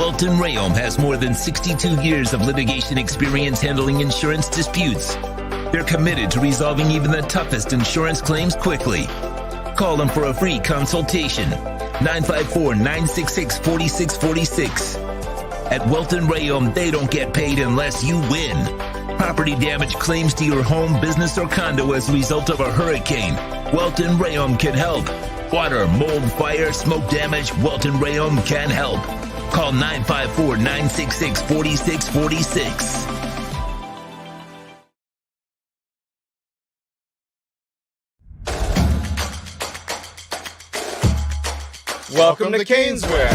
Welton Rayom has more than 62 years of litigation experience handling insurance disputes. They're committed to resolving even the toughest insurance claims quickly. Call them for a free consultation. 954-966-4646. At Welton Rayom, they don't get paid unless you win. Property damage claims to your home, business, or condo as a result of a hurricane. Welton Rayom can help. Water, mold, fire, smoke damage, Welton Rayom can help. Call 954-966-4646. Welcome to Caneswear.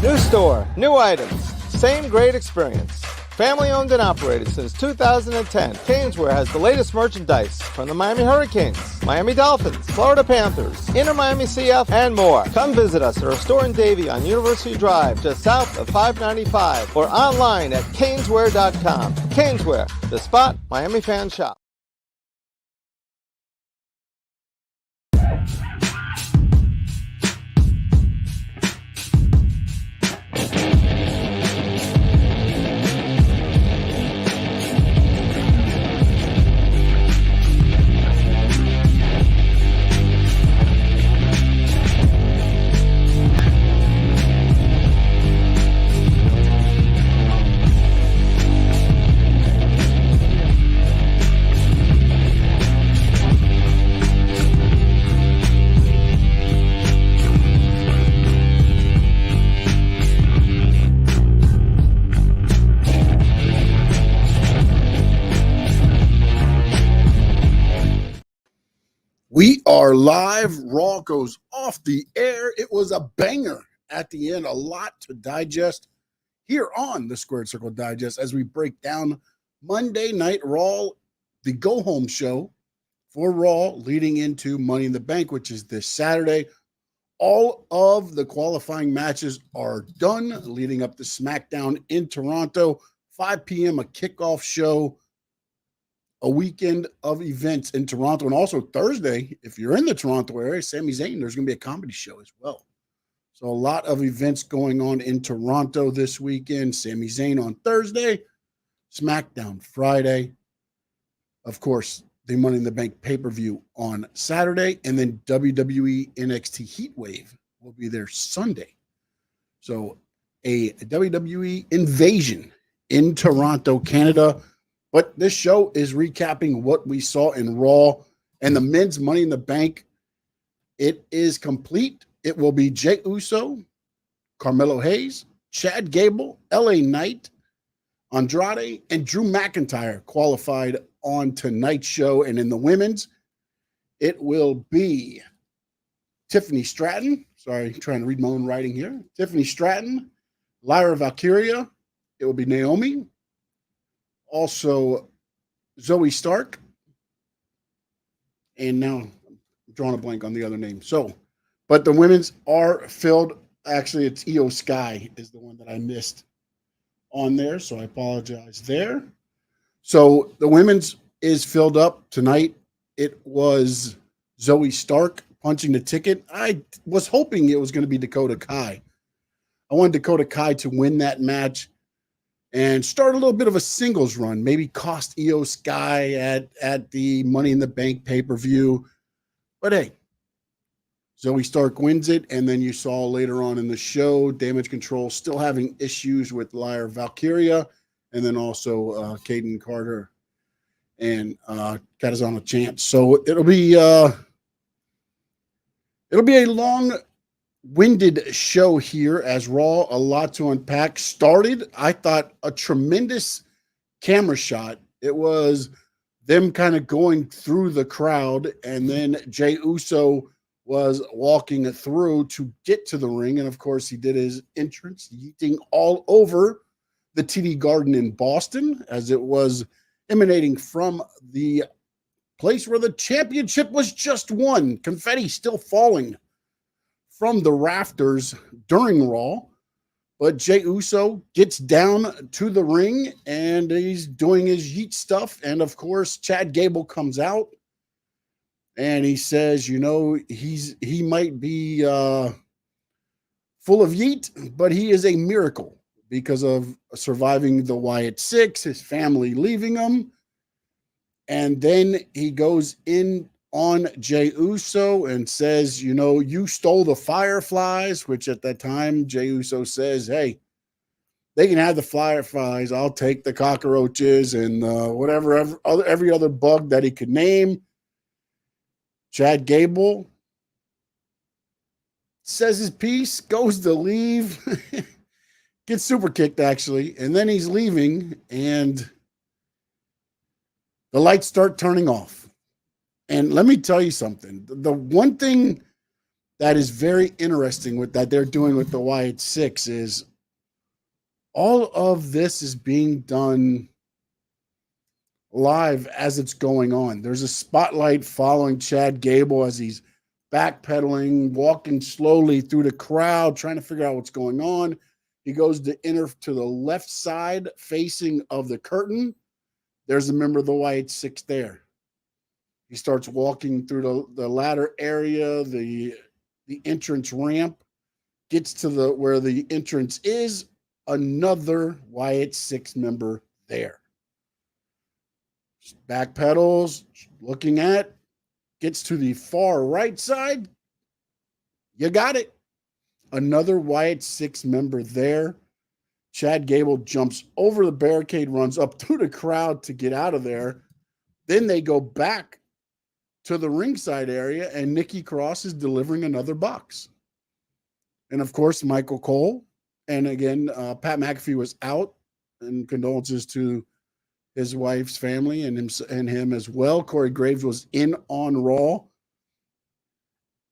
New store, new items, same great experience. Family owned and operated since 2010, Caneswear has the latest merchandise from the Miami Hurricanes, Miami Dolphins, Florida Panthers, Inter Miami CF, and more. Come visit us at our store in Davie on University Drive, just south of 595, or online at caneswear.com. Caneswear, the spot Miami fans shop. We are live. Raw goes off the air. It was a banger at the end. A lot to digest here on the Squared Circle Digest as we break down Monday Night Raw, the go-home show for Raw leading into Money in the Bank, which is this Saturday. All of the qualifying matches are done leading up to SmackDown in Toronto. 5 p.m., a kickoff show. A weekend of events in Toronto, and also Thursday, if you're in the Toronto area, Sami Zayn, there's going to be a comedy show as well. So a lot of events going on in Toronto this weekend. Sami Zayn on Thursday, SmackDown Friday. Of course, the Money in the Bank pay-per-view on Saturday, and then WWE NXT Heatwave will be there Sunday. So a WWE invasion in Toronto, Canada. But this show is recapping what we saw in Raw and the men's Money in the Bank. It is complete. It will be Jey Uso, Carmelo Hayes, Chad Gable, LA Knight, Andrade, and Drew McIntyre qualified on tonight's show. And in the women's, it will be Tiffany Stratton. Sorry, trying to read my own writing here. Tiffany Stratton, Lyra Valkyria. It will be Naomi. Also, Zoe Stark. And now I'm drawing a blank on the other name. So, but the women's are filled. Actually, it's Io Sky is the one that I missed on there. So I apologize there. So the women's is filled up tonight. It was Zoe Stark punching the ticket. I was hoping it was going to be Dakota Kai. I wanted Dakota Kai to win that match and start a little bit of a singles run, maybe cost Io Sky at the Money in the Bank pay-per-view. But hey, Zoe Stark wins it, and then you saw later on in the show, Damage Control still having issues with Lyra Valkyria, and then also Caden Carter and Katazana Chance. So it'll be a long-winded show here as Raw, a lot to unpack. Started, I thought, a tremendous camera shot. It was them kind of going through the crowd, and then Jey Uso was walking through to get to the ring. And of course, he did his entrance, yeeting all over the TD Garden in Boston, as it was emanating from the place where the championship was just won. Confetti still falling from the rafters during Raw. But Jey Uso gets down to the ring and he's doing his yeet stuff. And of course, Chad Gable comes out and he says, you know, he might be full of yeet, but he is a miracle because of surviving the Wyatt Six, his family leaving him. And then he goes in on Jey Uso and says, you know, you stole the Fireflies, which at that time, Jey Uso says, hey, they can have the Fireflies. I'll take the cockroaches and whatever, every other bug that he could name. Chad Gable says his piece, goes to leave, gets super kicked actually, and then he's leaving and the lights start turning off. And let me tell you something. The one thing that is very interesting with that they're doing with the Wyatt Six is all of this is being done live as it's going on. There's a spotlight following Chad Gable as he's backpedaling, walking slowly through the crowd, trying to figure out what's going on. He goes to the left side facing of the curtain. There's a member of the Wyatt Six there. He starts walking through the ladder area, the entrance ramp, gets to where the entrance is, another Wyatt Six member there. Backpedals, looking at, gets to the far right side. You got it. Another Wyatt Six member there. Chad Gable jumps over the barricade, runs up through the crowd to get out of there. Then they go back to the ringside area, and Nikki Cross is delivering another box. And of course, Michael Cole. And again, Pat McAfee was out, and condolences to his wife's family and him as well. Corey Graves was in on Raw.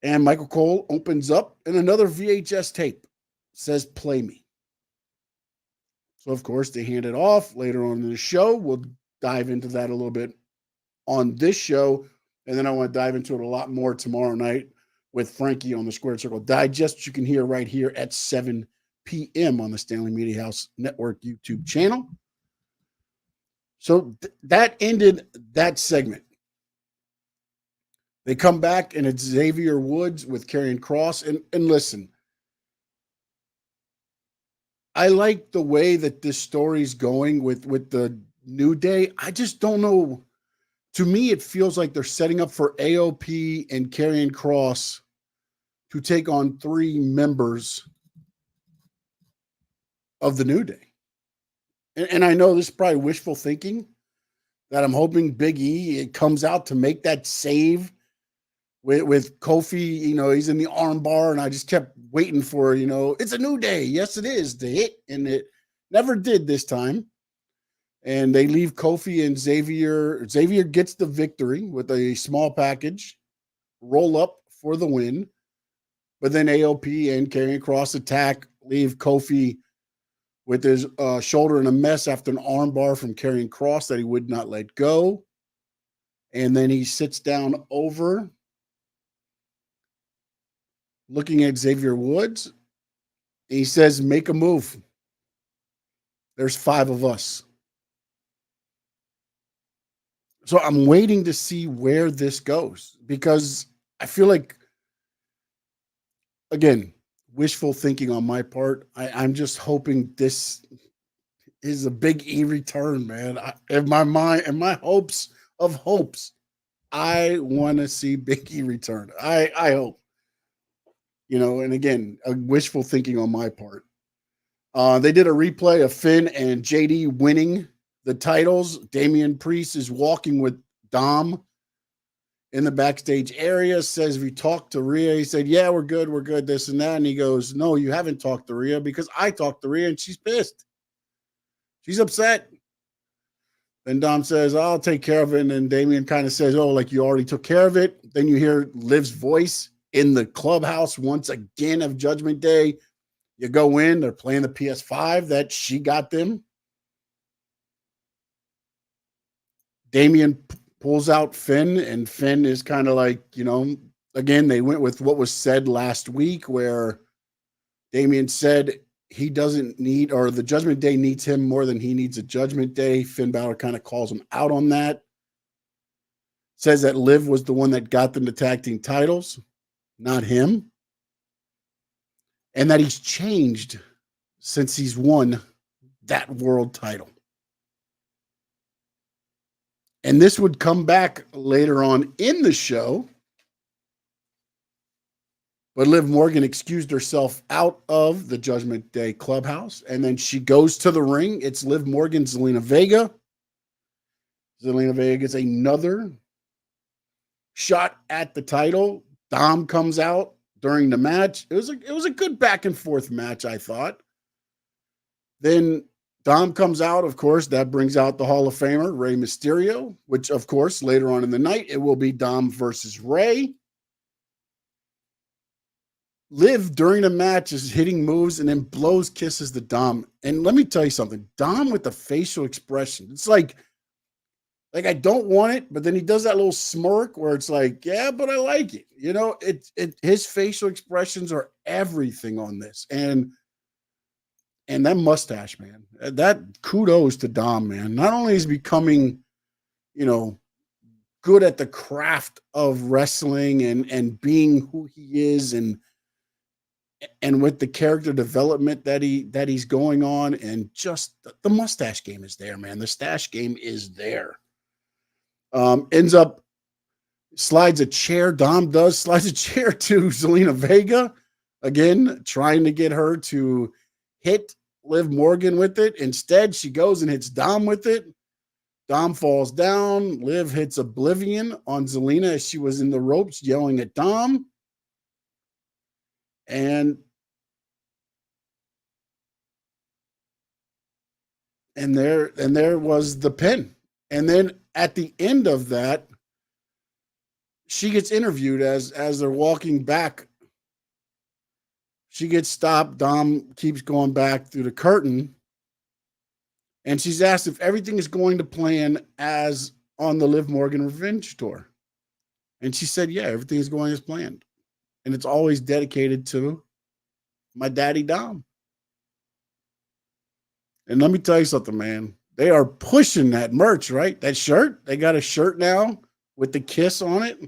And Michael Cole opens up, and another VHS tape says, "Play me." So, of course, they hand it off later on in the show. We'll dive into that a little bit on this show. And then I want to dive into it a lot more tomorrow night with Frankie on the Squared Circle Digest. You can hear right here at 7 p.m. on the Stanley Media House Network YouTube channel. So that ended that segment. They come back, and it's Xavier Woods with Karrion Kross. And listen, I like the way that this story's going with the New Day. I just don't know. To me, it feels like they're setting up for AOP and Karrion Kross to take on 3 members of the New Day. And I know this is probably wishful thinking, that I'm hoping Big E comes out to make that save with Kofi. You know, he's in the arm bar, and I just kept waiting for, it's a New Day. Yes, it is, the hit. And it never did this time. And they leave Kofi and Xavier. Xavier gets the victory with a small package, roll up for the win. But then AOP and Karrion Kross attack, leave Kofi with his shoulder in a mess after an armbar from Karrion Kross that he would not let go. And then he sits down over, looking at Xavier Woods. He says, "Make a move. There's 5 of us." So I'm waiting to see where this goes, because I feel like, again, wishful thinking on my part. I'm just hoping this is a Big E return, man. In my hopes of hopes, I want to see Big E return. I hope, and again, a wishful thinking on my part. They did a replay of Finn and JD winning the titles. Damian Priest is walking with Dom in the backstage area, says, "We talked to Rhea." He said, "Yeah, we're good, this and that." And he goes, "No, you haven't talked to Rhea, because I talked to Rhea and she's pissed. She's upset." And Dom says, "I'll take care of it." And then Damian kind of says, "Oh, like you already took care of it." Then you hear Liv's voice in the clubhouse once again of Judgment Day. You go in, they're playing the PS5 that she got them. Damian pulls out Finn, and Finn is kind of like, again, they went with what was said last week, where Damian said he doesn't need, or the Judgment Day needs him more than he needs a Judgment Day. Finn Balor kind of calls him out on that. Says that Liv was the one that got them the tag team titles, not him. and that he's changed since he's won that world title. And this would come back later on in the show. But Liv Morgan excused herself out of the Judgment Day clubhouse. And then she goes to the ring. It's Liv Morgan, Zelina Vega. Zelina Vega gets another shot at the title. Dom comes out during the match. It was a good back and forth match, I thought. Then Dom comes out, of course. That brings out the Hall of Famer, Rey Mysterio, which, of course, later on in the night, it will be Dom versus Rey. Liv, during the match, is hitting moves and then blows kisses to Dom. And let me tell you something. Dom with the facial expression. It's like I don't want it, but then he does that little smirk where it's like, yeah, but I like it. You know, his facial expressions are everything on this. And that mustache, man, that kudos to Dom, man. Not only is he becoming, you know, good at the craft of wrestling and being who he is and with the character development that he's going on, and just the mustache game is there, man. The stash game is there. Ends up slides a chair. Dom slides a chair to Zelina Vega, again trying to get her to hit Liv Morgan with it. Instead, she goes and hits Dom with it. Dom falls down. Liv hits Oblivion on Zelina as she was in the ropes yelling at Dom. And there was the pin. And then at the end of that, she gets interviewed as they're walking back. She gets stopped. Dom keeps going back through the curtain. And she's asked if everything is going to plan as on the Liv Morgan Revenge Tour. And she said, yeah, everything is going as planned. And it's always dedicated to my daddy, Dom. And let me tell you something, man. They are pushing that merch, right? That shirt. They got a shirt now with the kiss on it.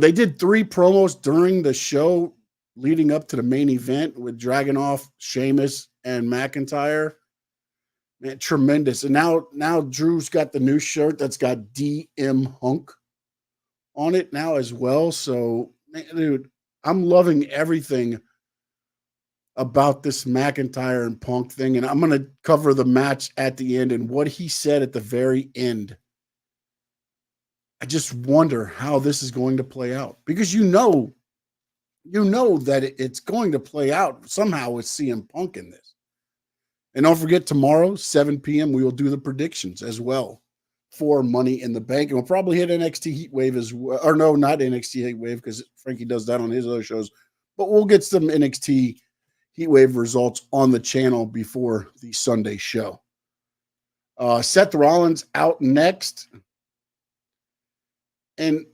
They did 3 promos during the show leading up to the main event with Dragunov, Sheamus, and McIntyre. Man, tremendous. And now Drew's got the new shirt that's got DM Hunk on it now as well. So, man, dude, I'm loving everything about this McIntyre and Punk thing. And I'm going to cover the match at the end and what he said at the very end. I just wonder how this is going to play out, because you know that it's going to play out somehow with CM Punk in this. And don't forget, tomorrow, 7 p.m., we will do the predictions as well for Money in the Bank. And we'll probably hit NXT Heat Wave as well. Or no, not NXT Heat Wave, because Frankie does that on his other shows. But we'll get some NXT Heat Wave results on the channel before the Sunday show. Seth Rollins out next. And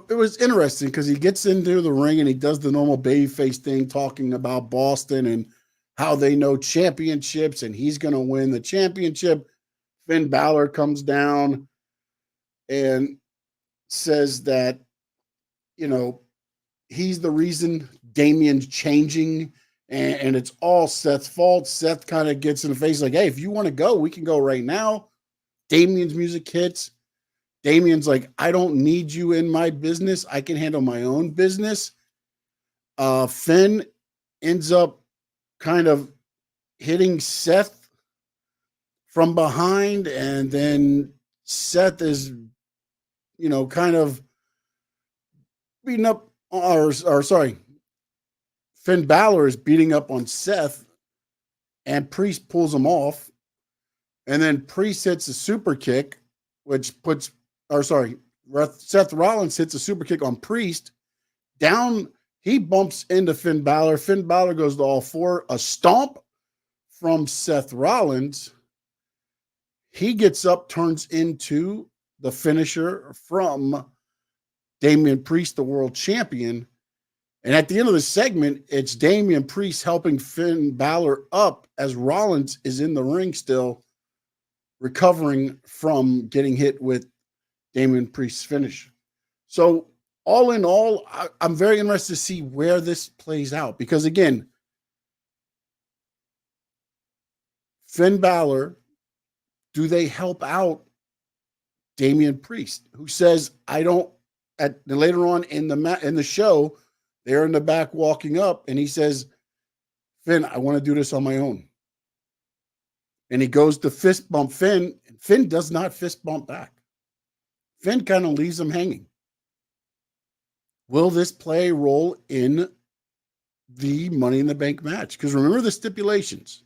it was interesting because he gets into the ring and he does the normal babyface thing, talking about Boston and how they know championships and he's going to win the championship. Finn Balor comes down and says that, you know, he's the reason Damien's changing and it's all Seth's fault. Seth kind of gets in the face like, hey, if you want to go, we can go right now. Damien's music hits. Damien's like, I don't need you in my business. I can handle my own business. Finn ends up kind of hitting Seth from behind, and then Seth is, you know, kind of beating up, or sorry, Finn Balor is beating up on Seth, and Priest pulls him off, and then Priest hits a super kick, which puts, Seth Rollins hits a super kick on Priest. Down, he bumps into Finn Balor. Finn Balor goes to all four. A stomp from Seth Rollins. He gets up, turns into the finisher from Damian Priest, the world champion. And at the end of the segment, it's Damian Priest helping Finn Balor up as Rollins is in the ring still, recovering from getting hit with Damian Priest's finish. So all in all, I'm very interested to see where this plays out because, again, Finn Balor, do they help out Damian Priest, who says, I don't, later on in the show, they're in the back walking up, and he says, Finn, I want to do this on my own. And he goes to fist bump Finn, and Finn does not fist bump back. Finn kind of leaves him hanging. Will this play a role in the Money in the Bank match? Because remember the stipulations.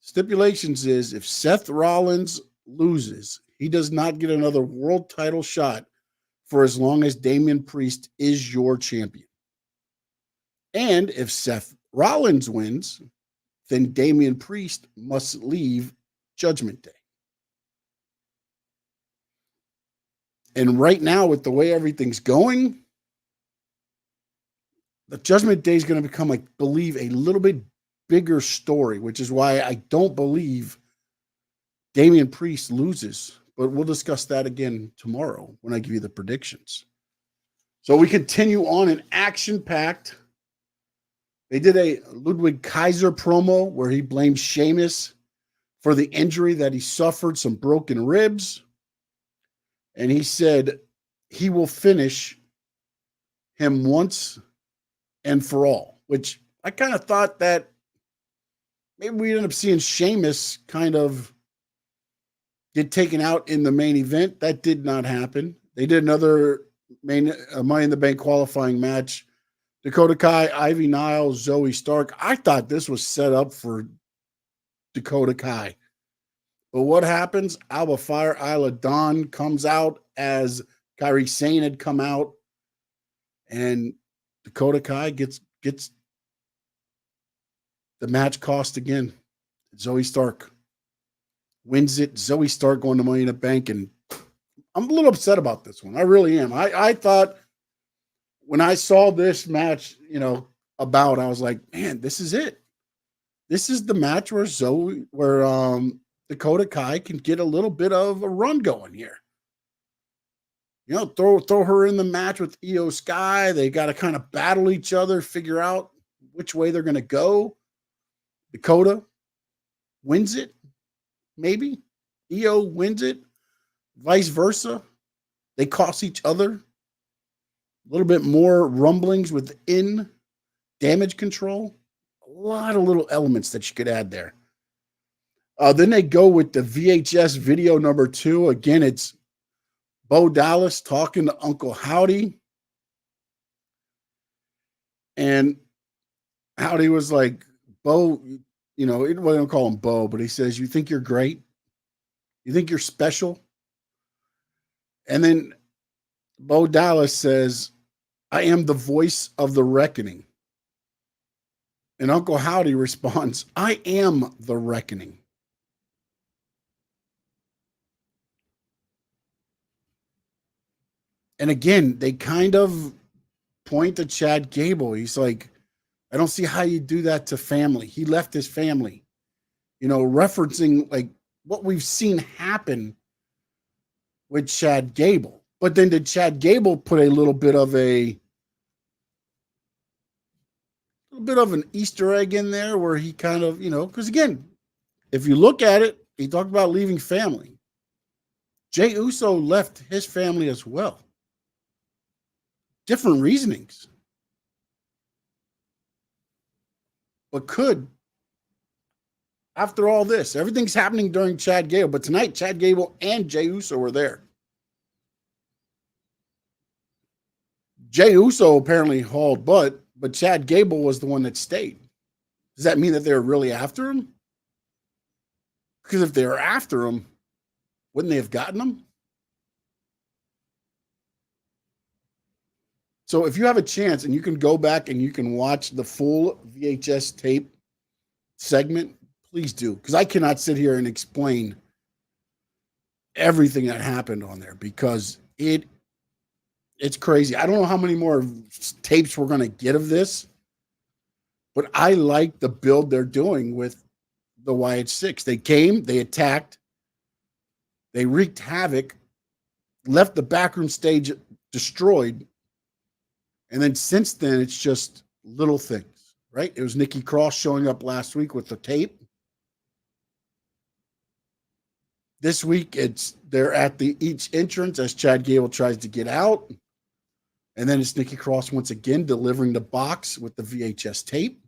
Stipulations is if Seth Rollins loses, he does not get another world title shot for as long as Damian Priest is your champion. And if Seth Rollins wins, then Damian Priest must leave Judgment Day. And right now, with the way everything's going, the Judgment Day is going to become, I believe, a little bit bigger story, which is why I don't believe Damian Priest loses. But we'll discuss that again tomorrow when I give you the predictions. So we continue on in action-packed. They did a Ludwig Kaiser promo where he blamed Sheamus for the injury that he suffered, some broken ribs. And he said he will finish him once and for all, which I kind of thought that maybe we end up seeing Sheamus kind of get taken out in the main event. That did not happen. They did another Money in the Bank qualifying match. Dakota Kai, Ivy Nile, Zoe Stark. I thought this was set up for Dakota Kai. But what happens? Alba Fire, Isla Dawn comes out as Kairi Sane had come out. And Dakota Kai gets the match cost again. Zoe Stark wins it. Zoe Stark going to Money in the Bank. And I'm a little upset about this one. I really am. I thought when I saw this match, about, I was like, man, this is it. This is the match where Dakota Kai can get a little bit of a run going here. Throw her in the match with Io Sky. They got to kind of battle each other, figure out which way they're going to go. Dakota wins it, maybe. Io wins it, vice versa. They cost each other. A little bit more rumblings within Damage Control. A lot of little elements that you could add there. Then they go with the VHS video number 2. Again, it's Bo Dallas talking to Uncle Howdy. And Howdy was like, Bo, we don't call him Bo, but he says, you think you're great? You think you're special? And then Bo Dallas says, I am the voice of the reckoning. And Uncle Howdy responds, I am the reckoning. And again, they kind of point to Chad Gable. He's like, I don't see how you do that to family. He left his family, referencing like what we've seen happen with Chad Gable. But then did Chad Gable put a little bit of an Easter egg in there where he kind of, because again, if you look at it, he talked about leaving family. Jey Uso left his family as well. Different reasonings. But after all this, everything's happening during Chad Gable, but tonight Chad Gable and Jey Uso were there. Jey Uso apparently hauled butt, but Chad Gable was the one that stayed. Does that mean that they were really after him? Because if they were after him, wouldn't they have gotten him? So if you have a chance and you can go back and you can watch the full VHS tape segment, please do. Because I cannot sit here and explain everything that happened on there because it's crazy. I don't know how many more tapes we're going to get of this, but I like the build they're doing with the Wyatt Six. They came, they attacked, they wreaked havoc, left the backroom stage destroyed, And then since then, it's just little things, right? It was Nikki Cross showing up last week with the tape. This week, they're at each entrance as Chad Gable tries to get out. And then it's Nikki Cross once again delivering the box with the VHS tape.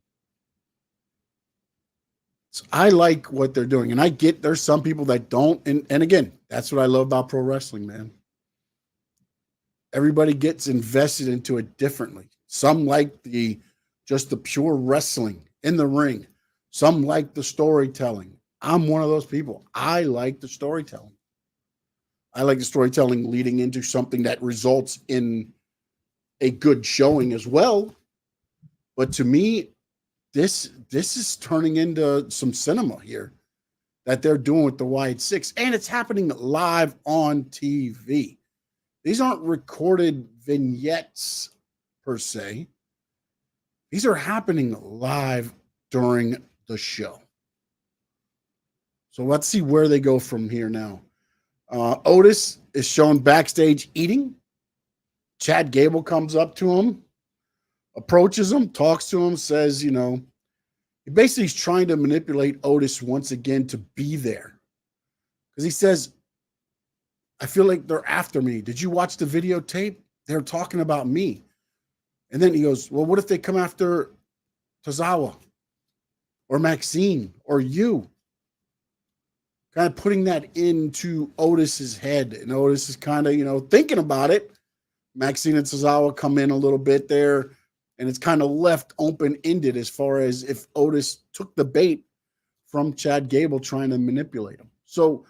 So I like what they're doing. And I get there's some people that don't. And again, that's what I love about pro wrestling, man. Everybody gets invested into it differently. Some like just the pure wrestling in the ring. Some like the storytelling. I'm one of those people. I like the storytelling. I like the storytelling leading into something that results in a good showing as well. But to me, this is turning into some cinema here that they're doing with the Wyatt Six, and it's happening live on TV. These aren't recorded vignettes per se. These are happening live during the show. So let's see where they go from here now. Otis is shown backstage eating. Chad Gable comes up to him, approaches him, talks to him, says, he basically is trying to manipulate Otis once again to be there. Because he says, I feel like they're after me. Did you watch the videotape? They're talking about me. And then he goes, well, what if they come after Tozawa or Maxine or you? Kind of putting that into Otis's head. And Otis is kind of, thinking about it. Maxine and Tozawa come in a little bit there, and it's kind of left open-ended as far as if Otis took the bait from Chad Gable trying to manipulate him. So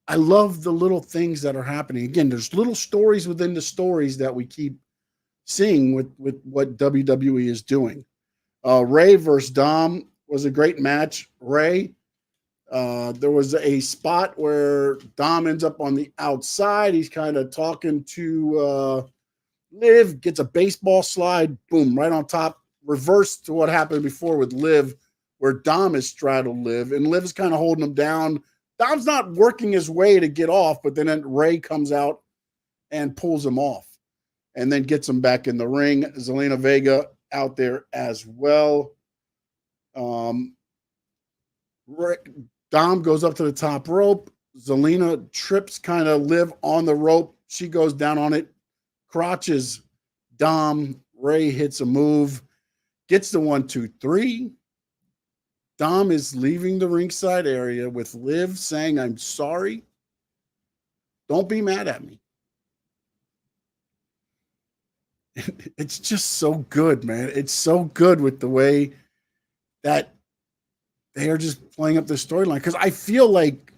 I love the little things that are happening. Again, there's little stories within the stories that we keep seeing with what WWE is doing. Ray versus Dom was a great match. Ray, there was a spot where Dom ends up on the outside. He's kind of talking to Liv, gets a baseball slide, boom, right on top. Reverse to what happened before with Liv, where Dom is straddled Liv, and Liv's kind of holding him down. Dom's not working his way to get off, but then Ray comes out and pulls him off and then gets him back in the ring. Zelina Vega out there as well. Dom goes up to the top rope. Zelina trips kind of Liv on the rope. She goes down on it, crotches Dom. Ray hits a move, gets the 1, 2, 3. Dom is leaving the ringside area with Liv saying, I'm sorry. Don't be mad at me. It's just so good, man. It's so good with the way that they are just playing up the storyline. Because I feel like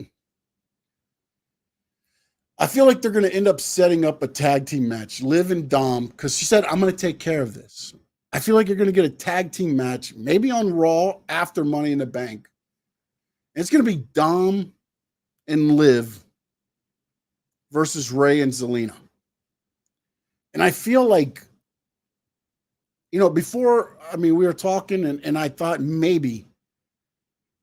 they're going to end up setting up a tag team match, Liv and Dom, because she said, I'm going to take care of this. I feel like you're going to get a tag team match, maybe on Raw after Money in the Bank. It's going to be Dom and Liv versus Ray and Zelina. And I feel like, before, we were talking and I thought maybe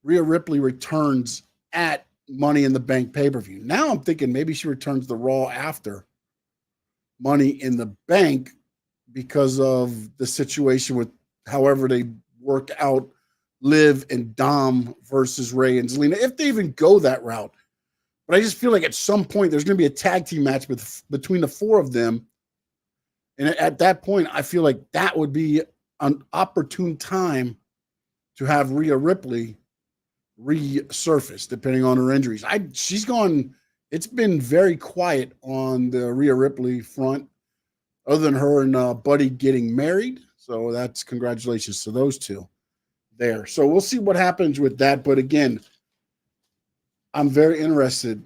Rhea Ripley returns at Money in the Bank pay-per-view. Now I'm thinking maybe she returns the Raw after Money in the Bank because of the situation with however they work out Liv and Dom versus Ray and Zelina, if they even go that route. But I just feel like at some point there's going to be a tag team match between the four of them. And at that point, I feel like that would be an opportune time to have Rhea Ripley resurface, depending on her injuries. She's gone. It's been very quiet on the Rhea Ripley front, other than her and Buddy getting married. So that's congratulations to those two there. So we'll see what happens with that. But again, I'm very interested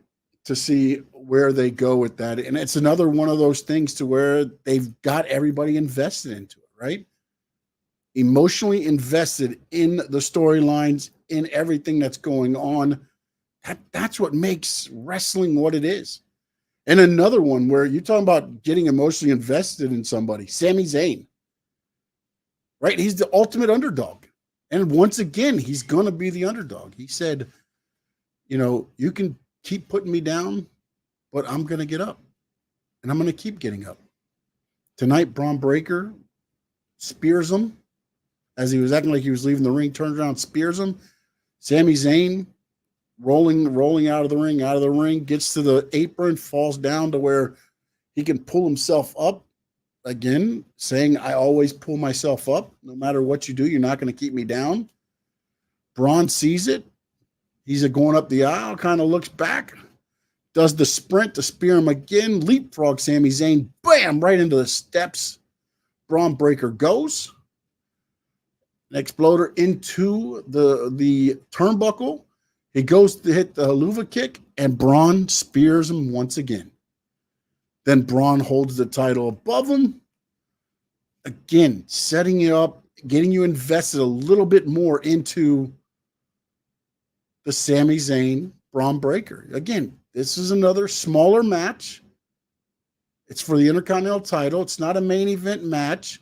to see where they go with that. And it's another one of those things to where they've got everybody invested into it, right? Emotionally invested in the storylines, in everything that's going on. That's what makes wrestling what it is. And another one where you're talking about getting emotionally invested in somebody, Sami Zayn, right? He's the ultimate underdog. And once again, he's going to be the underdog. He said, you can keep putting me down, but I'm going to get up. And I'm going to keep getting up. Tonight, Braun Breaker spears him as he was acting like he was leaving the ring, turns around, spears him. Sami Zayn rolling out of the ring, gets to the apron, falls down to where he can pull himself up. Again, saying, I always pull myself up. No matter what you do, you're not going to keep me down. Braun sees it. He's going up the aisle, kind of looks back, does the sprint to spear him again, leapfrog Sami Zayn, bam, right into the steps. Braun Breaker goes. An exploder into the turnbuckle. He goes to hit the Helluva Kick, and Braun spears him once again. Then Braun holds the title above him. Again, setting you up, getting you invested a little bit more into the Sami Zayn Braun Breaker. Again, this is another smaller match. It's for the Intercontinental title. It's not a main event match.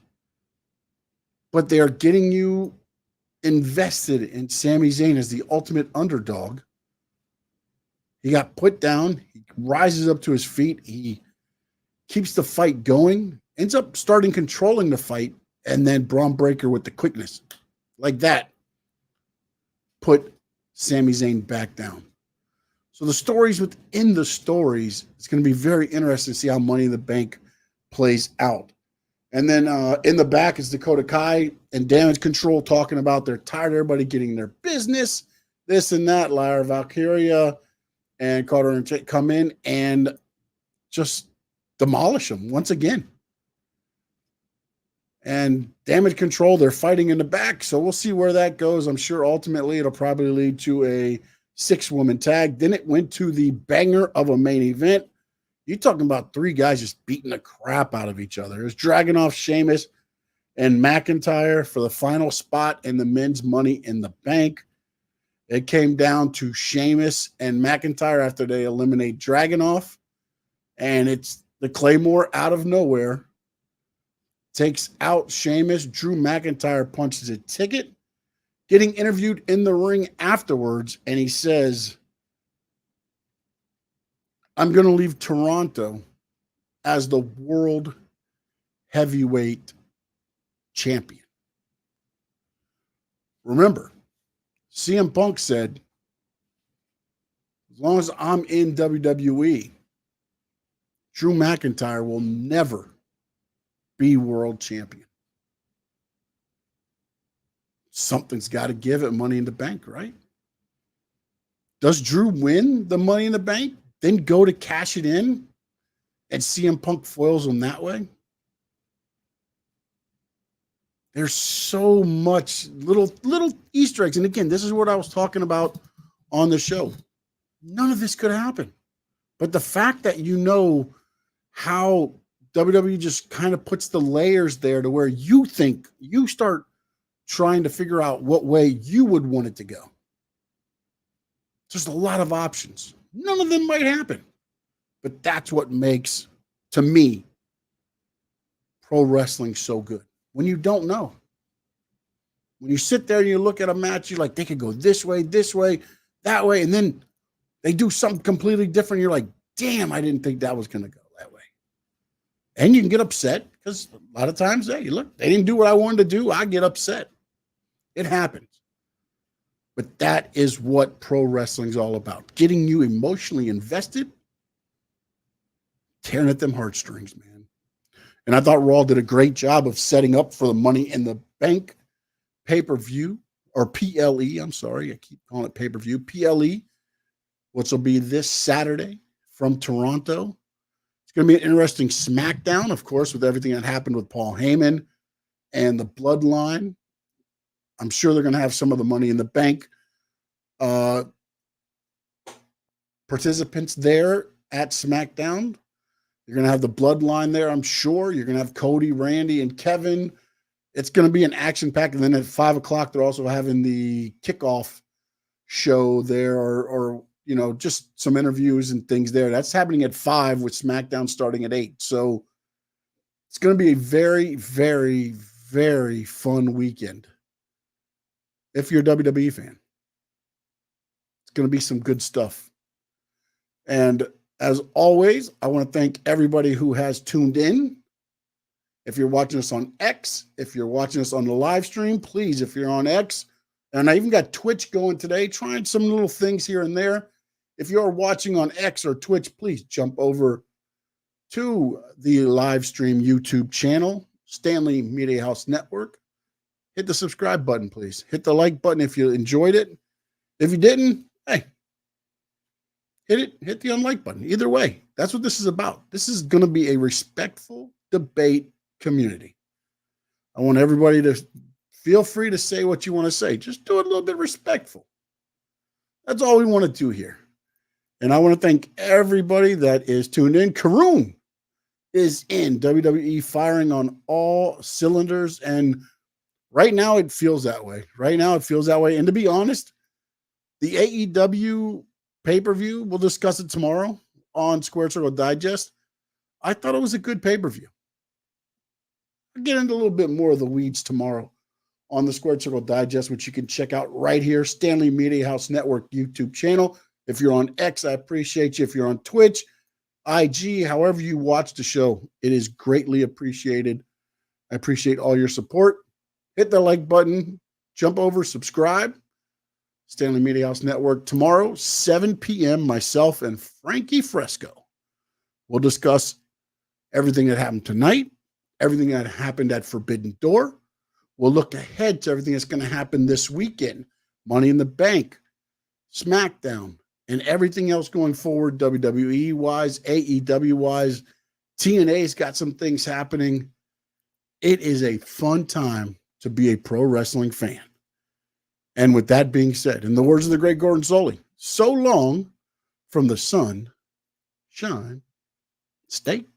But they are getting you invested in Sami Zayn as the ultimate underdog. He got put down. He rises up to his feet. He keeps the fight going. Ends up starting controlling the fight. And then Braun Breaker with the quickness. Like that. Put Sami Zayn back down. So the stories within the stories, it's going to be very interesting to see how Money in the Bank plays out. And then in the back is Dakota Kai and Damage Control talking about they're tired of everybody getting their business, this and that. Lyra Valkyria and Carter and come in and just demolish them once again. And Damage Control, they're fighting in the back, so we'll see where that goes. I'm sure ultimately it'll probably lead to a 6-woman tag. Then it went to the banger of a main event. You're talking about 3 guys just beating the crap out of each other. It was Dragunov, Sheamus, and McIntyre for the final spot in the men's Money in the Bank. It came down to Sheamus and McIntyre after they eliminate Dragunov. And it's the Claymore out of nowhere. Takes out Sheamus. Drew McIntyre punches a ticket. Getting interviewed in the ring afterwards, and he says, I'm going to leave Toronto as the world heavyweight champion. Remember, CM Punk said, as long as I'm in WWE, Drew McIntyre will never be world champion. Something's got to give at Money in the Bank, right? Does Drew win the Money in the Bank, then go to cash it in, and CM Punk foils him that way? There's so much little Easter eggs. And again, this is what I was talking about on the show. None of this could happen. But the fact that you know how WWE just kind of puts the layers there to where you think, you start trying to figure out what way you would want it to go. There's a lot of options. None of them might happen. But that's what makes, to me, pro wrestling so good. When you don't know. When you sit there and you look at a match, you're like, they could go this way, that way. And then they do something completely different. You're like, damn, I didn't think that was going to go that way. And you can get upset because a lot of times, hey, look, they didn't do what I wanted to do. I get upset. It happens. But that is what pro wrestling is all about. Getting you emotionally invested, tearing at them heartstrings, man. And I thought Raw did a great job of setting up for the Money in the Bank pay-per-view, or PLE, I'm sorry. I keep calling it pay-per-view. PLE, which will be this Saturday from Toronto. It's going to be an interesting SmackDown, of course, with everything that happened with Paul Heyman and the Bloodline. I'm sure they're going to have some of the Money in the Bank participants there at SmackDown. You're going to have the Bloodline there, I'm sure. You're going to have Cody, Randy, and Kevin. It's going to be an action-packed. And then at 5 o'clock, they're also having the kickoff show there, or you know, just some interviews and things there. That's happening at 5 with SmackDown starting at 8. So it's going to be a very, very, very fun weekend. If you're a WWE fan, it's going to be some good stuff. And as always, I want to thank everybody who has tuned in. If you're watching us on X, if you're watching us on the live stream, please, if you're on X, and I even got Twitch going today, trying some little things here and there. If you're watching on X or Twitch, please jump over to the live stream YouTube channel, Stanley Media House Network. Hit the subscribe button, please. Hit the like button if you enjoyed it. If you didn't, hey, hit the unlike button. Either way, that's what this is about. This is going to be a respectful debate community. I want everybody to feel free to say what you want to say. Just do it a little bit respectful. That's all we want to do here. And I want to thank everybody that is tuned in. Karoon is in WWE, firing on all cylinders. And right now it feels that way. And to be honest, the AEW pay-per-view, we'll discuss it tomorrow on Squared Circle Digest. I thought it was a good pay-per-view. I'll get into a little bit more of the weeds tomorrow on the Squared Circle Digest, which you can check out right here, Stanley Media House Network YouTube channel. If you're on X, I appreciate you. If you're on Twitch, IG, however you watch the show, it is greatly appreciated. I appreciate all your support. Hit the like button, jump over, subscribe. Stanley Media House Network tomorrow, 7 p.m., myself and Frankie Fresco. We'll discuss everything that happened tonight, everything that happened at Forbidden Door. We'll look ahead to everything that's going to happen this weekend. Money in the Bank, SmackDown, and everything else going forward, WWE-wise, AEW-wise. TNA's got some things happening. It is a fun time to be a pro wrestling fan. And with that being said, in the words of the great Gordon Soley, so long from the sun, shine, state.